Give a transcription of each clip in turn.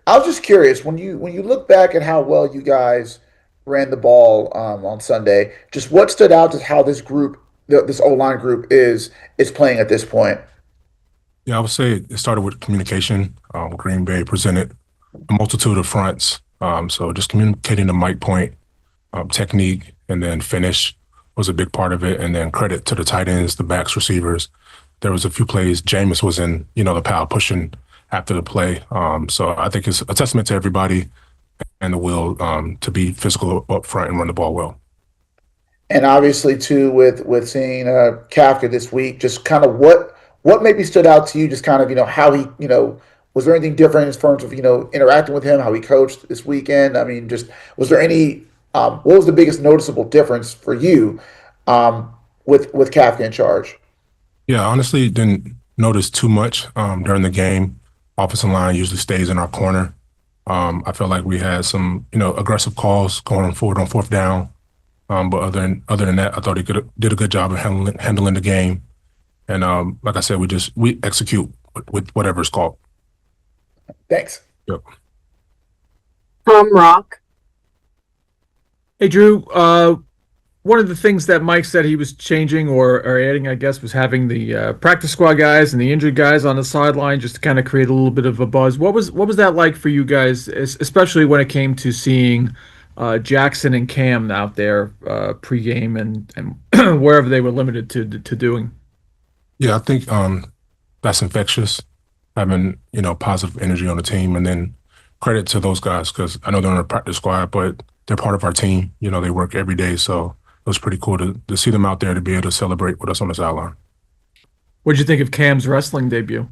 I was just curious when you look back at how well you guys ran the ball on Sunday. Just what stood out is how this group, this O line group, is playing at this point. Yeah, I would say it started with communication. Green Bay presented a multitude of fronts. So just communicating the mic point, technique, and then finish was a big part of it. And then credit to the tight ends, the backs, receivers. There was a few plays. Jameis was in, the pile pushing after the play. So I think it's a testament to everybody and the will to be physical up front and run the ball well. And obviously too with seeing Kafka this week, just kind of what maybe stood out to you, just kind of how he was there anything different in terms of interacting with him, how he coached this weekend? I mean, just was there any what was the biggest noticeable difference for you with Kafka in charge? Yeah, honestly, didn't notice too much during the game. Offensive line usually stays in our corner. I felt like we had some, aggressive calls going forward on fourth down. But other than that, I thought he did a good job of handling the game. And like I said, we execute with whatever's called. Thanks. Yep. Rock. Hey, Drew, one of the things that Mike said he was changing or adding, I guess, was having the practice squad guys and the injured guys on the sideline just to kind of create a little bit of a buzz. What was that like for you guys, especially when it came to seeing Jackson and Cam out there pregame and wherever they were limited to doing? Yeah, I think that's infectious, having, positive energy on the team. And then credit to those guys because I know they're on a practice squad, but they're part of our team. They work every day. So it was pretty cool to see them out there to be able to celebrate with us on the sideline. What did you think of Cam's wrestling debut?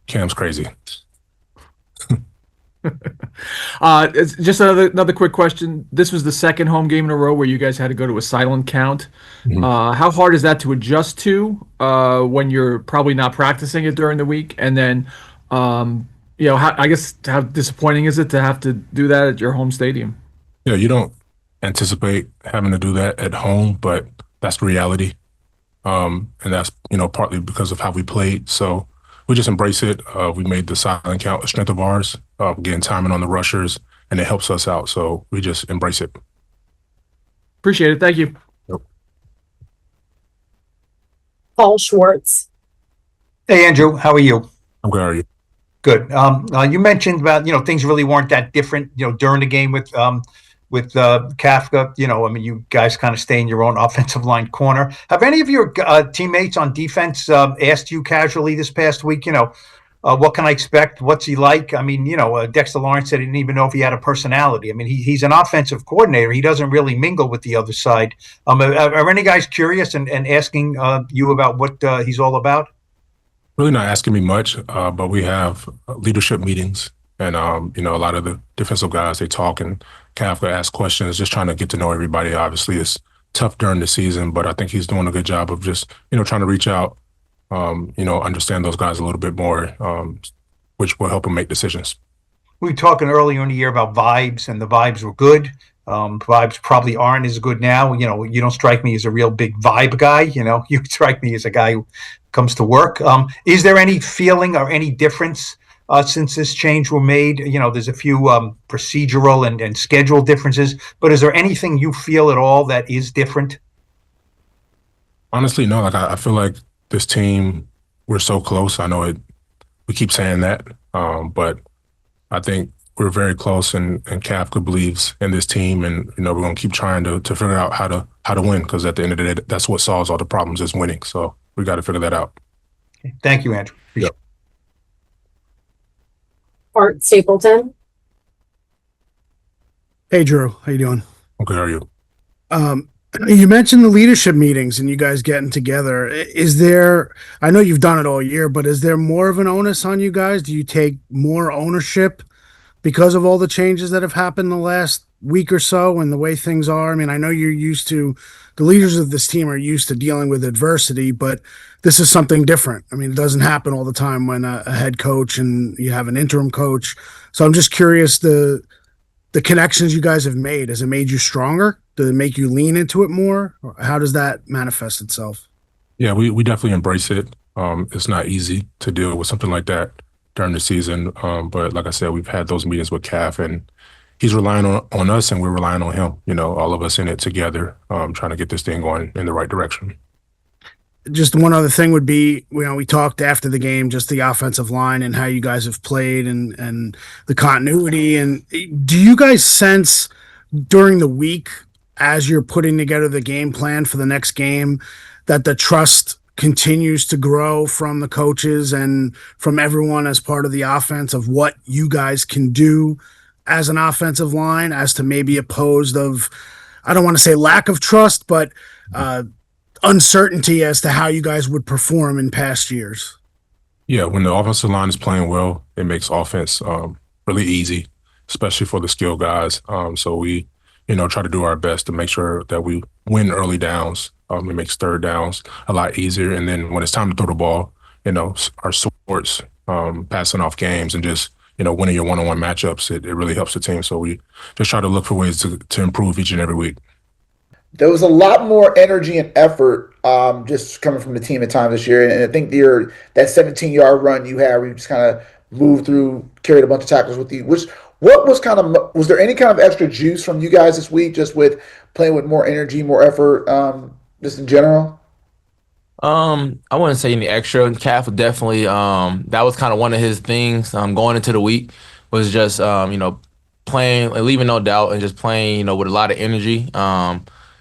Cam's crazy. It's just another quick question. This was the second home game in a row where you guys had to go to a silent count. Mhm. How hard is that to adjust to when you're probably not practicing it during the week? And then, I guess how disappointing is it to have to do that at your home stadium? Yeah, you don't anticipate having to do that at home, but that's the reality. And that's, partly because of how we played. So we just embrace it. We made the silent count a strength of ours, getting timing on the rushers, and it helps us out. So we just embrace it. Appreciate it. Thank you. Yep. Paul Schwartz. Hey, Andrew, how are you? I'm good. How are you? Good. You mentioned about, things really weren't that different, during the game with Kafka. I mean, you guys kind of stay in your own offensive line corner. Have any of your teammates on defense asked you casually this past week, what can I expect? What's he like? I mean, Dexter Lawrence said he didn't even know if he had a personality. I mean, he's an offensive coordinator. He doesn't really mingle with the other side. Are any guys curious and asking you about what he's all about? Really not asking me much, but we have leadership meetings. And, a lot of the defensive guys, they talk and Kafka asks questions, just trying to get to know everybody. Obviously, it's tough during the season, but I think he's doing a good job of just, trying to reach out, understand those guys a little bit more, which will help him make decisions. We were talking earlier in the year about vibes, and the vibes were good. Vibes probably aren't as good now. You don't strike me as a real big vibe guy. You strike me as a guy who comes to work. Is there any feeling or any difference since this change were made? There's a few procedural and schedule differences, but is there anything you feel at all that is different? Honestly, no. Like I feel like this team, we're so close. I know we keep saying that, but I think we're very close, and Kafka believes in this team, and we're going to keep trying to figure out how to win, because at the end of the day, that's what solves all the problems is winning. So we got to figure that out. Okay. Thank you, Andrew. Yep. Art Stapleton. Hey, Drew. How you doing? Okay, how are you? You mentioned the leadership meetings and you guys getting together. Is there, I know you've done it all year, but is there more of an onus on you guys? Do you take more ownership because of all the changes that have happened the last week or so and the way things are? I mean, I know the leaders of this team are used to dealing with adversity, but this is something different. I mean, it doesn't happen all the time when a head coach and you have an interim coach. So I'm just curious, the connections you guys have made, has it made you stronger? Does it make you lean into it more? Or how does that manifest itself? Yeah, we definitely embrace it. It's not easy to deal with something like that during the season. But like I said, we've had those meetings with Caf, and he's relying on us, and we're relying on him. All of us in it together, trying to get this thing going in the right direction. Just one other thing would be, we talked after the game, just the offensive line and how you guys have played and the continuity. And do you guys sense during the week, as you're putting together the game plan for the next game, that the trust continues to grow from the coaches and from everyone as part of the offense of what you guys can do as an offensive line, as to maybe opposed of, I don't want to say lack of trust, but uncertainty as to how you guys would perform in past years? Yeah, when the offensive line is playing well, it makes offense really easy, especially for the skill guys. So we, try to do our best to make sure that we win early downs. It makes third downs a lot easier. And then when it's time to throw the ball, our sorts, passing off games and just, winning your one-on-one matchups, it really helps the team. So we just try to look for ways to improve each and every week. There was a lot more energy and effort just coming from the team at times this year. And I think that 17-yard run you had where you just kind of moved through, carried a bunch of tackles with you. Was there any kind of extra juice from you guys this week just with playing with more energy, more effort, just in general? I wouldn't say any extra. Calf would definitely, that was kind of one of his things going into the week was just, playing, leaving no doubt and just playing, with a lot of energy.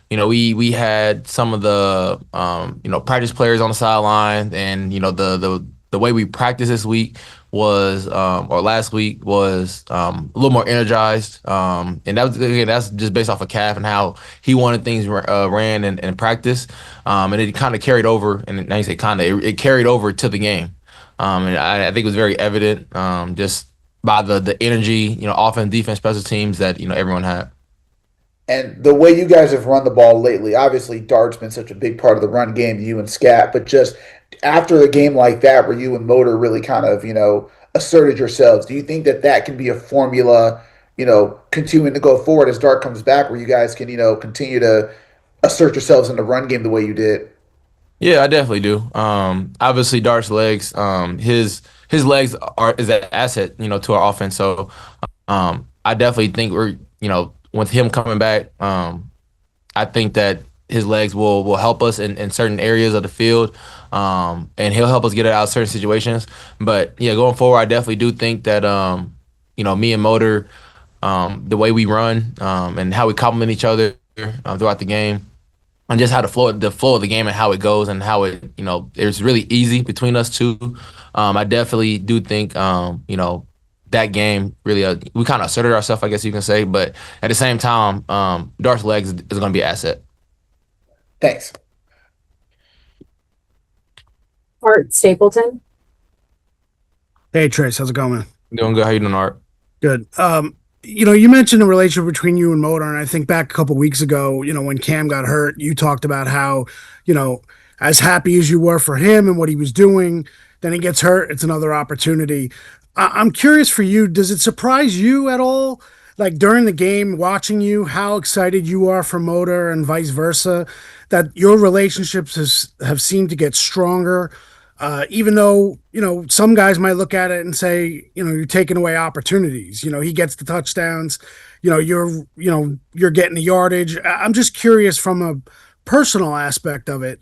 We had some of the practice players on the sideline, and the way we practiced this week was or last week was a little more energized, and that's just based off of Calf and how he wanted things ran in practice, and it kind of carried over, and now you say kind of it carried over to the game, and I think it was very evident just by the energy, offense, defense, special teams that everyone had. And the way you guys have run the ball lately, obviously Dart's been such a big part of the run game, you and Scat, but just after a game like that where you and Motor really kind of, asserted yourselves, do you think that can be a formula, continuing to go forward as Dart comes back where you guys can, continue to assert yourselves in the run game the way you did? Yeah, I definitely do. Obviously Dart's legs, his legs is an asset, to our offense. So I definitely think we're, with him coming back, I think that his legs will help us in certain areas of the field, and he'll help us get it out of certain situations. But yeah, going forward, I definitely do think that me and Motor, the way we run and how we complement each other throughout the game, and just how the flow of the game and how it goes and how it it's really easy between us two. I definitely do think that game really we kind of asserted ourselves, I guess you can say, but at the same time, Dart's legs is going to be an asset. Thanks. Art Stapleton. Hey, Trace, how's it going, man? Doing good. How you doing, Art? Good. You mentioned the relationship between you and Motor, and I think back a couple weeks ago, when Cam got hurt, you talked about how, as happy as you were for him and what he was doing, then he gets hurt, it's another opportunity. I'm curious for you, does it surprise you at all, like during the game, watching you, how excited you are for Motor and vice versa, that your relationships have seemed to get stronger, even though, some guys might look at it and say, you're taking away opportunities. He gets the touchdowns, you're getting the yardage. I'm just curious from a personal aspect of it.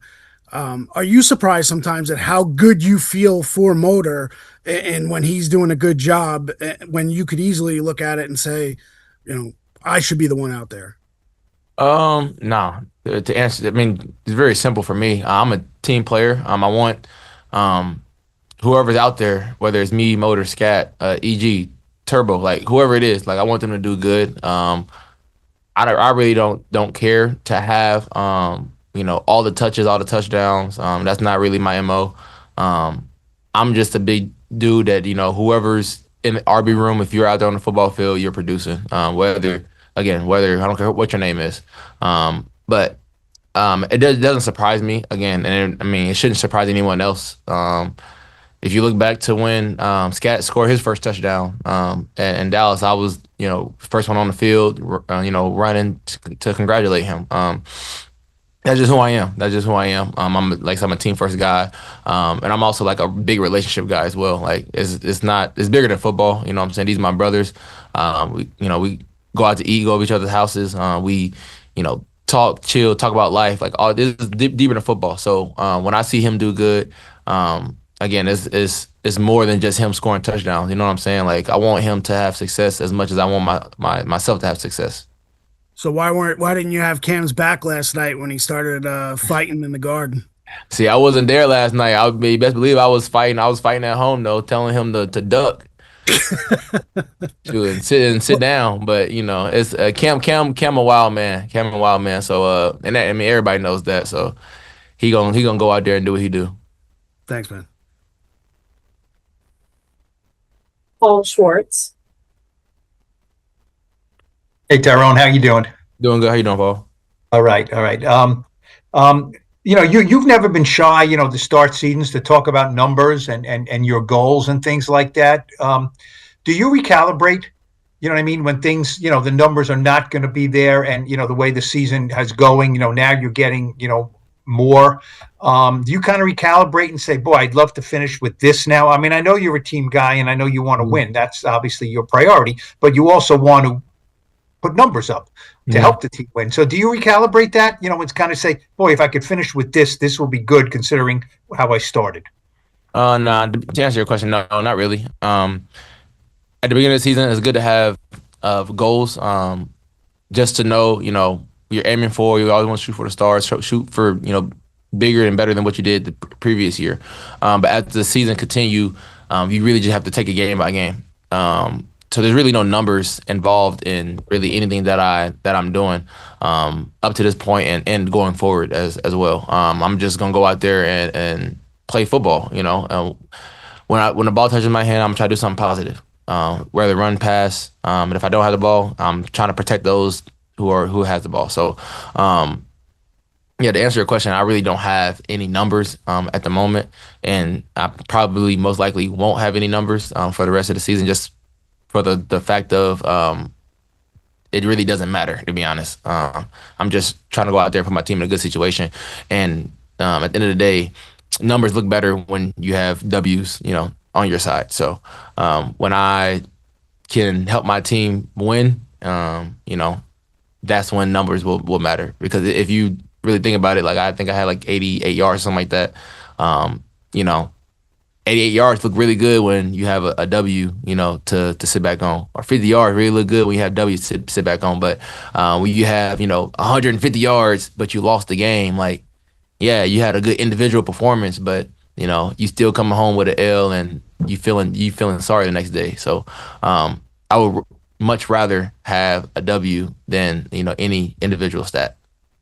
Are you surprised sometimes at how good you feel for Motor and when he's doing a good job, when you could easily look at it and say, I should be the one out there? No. To answer, it's very simple for me. I'm a team player. I want whoever's out there, whether it's me, Motor, Scat, EG, Turbo, like whoever it is, like I want them to do good. I really don't care to have all the touches, all the touchdowns. That's not really my MO. I'm just a big dude that, whoever's in the RB room, if you're out there on the football field, you're producing. Whether I don't care what your name is. But it doesn't surprise me again. And it shouldn't surprise anyone else. If you look back to when Scat scored his first touchdown in Dallas, I was, first one on the field, running to congratulate him. That's just who I am. That's just who I am. I'm a team first guy, and I'm also like a big relationship guy as well. Like it's bigger than football. You know what I'm saying? These are my brothers. We go out to eat, go over each other's houses. We talk, chill, talk about life. Like all this is deeper than football. So when I see him do good, again, it's more than just him scoring touchdowns. You know what I'm saying? Like I want him to have success as much as I want myself to have success. So why didn't you have Cam's back last night when he started fighting in the garden? See, I wasn't there last night. You best believe I was fighting. I was fighting at home though, telling him to duck, and sit down. But it's Cam a wild man. Cam a wild man. So and that, I mean everybody knows that. So he gonna go out there and do what he do. Thanks, man. Paul Schwartz. Hey, Tyrone, how you doing? Doing good. How you doing, Paul? All right, all right. You've never been shy, to start seasons to talk about numbers and your goals and things like that. Do you recalibrate? You know what I mean? When things, the numbers are not going to be there, and the way the season is going, now you're getting, more. Do you kind of recalibrate and say, boy, I'd love to finish with this now? I mean, I know you're a team guy and I know you want to win. That's obviously your priority, but you also want to put numbers up to help the team win. So do you recalibrate that? It's kind of say, boy, if I could finish with this will be good considering how I started. No, to answer your question, no, not really. At the beginning of the season, it's good to have goals, just to know, you're aiming for. You always want to shoot for the stars, shoot for, bigger and better than what you did the previous year. But as the season continue, you really just have to take it game by game. So there's really no numbers involved in really anything that I'm doing up to this point and going forward as well. I'm just gonna go out there and play football. When the ball touches my hand, I'm gonna try to do something positive. Whether run, pass, and if I don't have the ball, I'm trying to protect those who has the ball. So yeah, to answer your question, I really don't have any numbers at the moment, and I probably most likely won't have any numbers for the rest of the season, just for the fact of it really doesn't matter, to be honest. I'm just trying to go out there and put my team in a good situation. And at the end of the day, numbers look better when you have W's, on your side. So when I can help my team win, that's when numbers will matter. Because if you really think about it, like I think I had like 88 yards, something like that. 88 yards look really good when you have a W, to sit back on. Or 50 yards really look good when you have W to sit back on. But when you have, 150 yards, but you lost the game, like, yeah, you had a good individual performance, but, you still coming home with an L and you feeling sorry the next day. So I would much rather have a W than, any individual stat.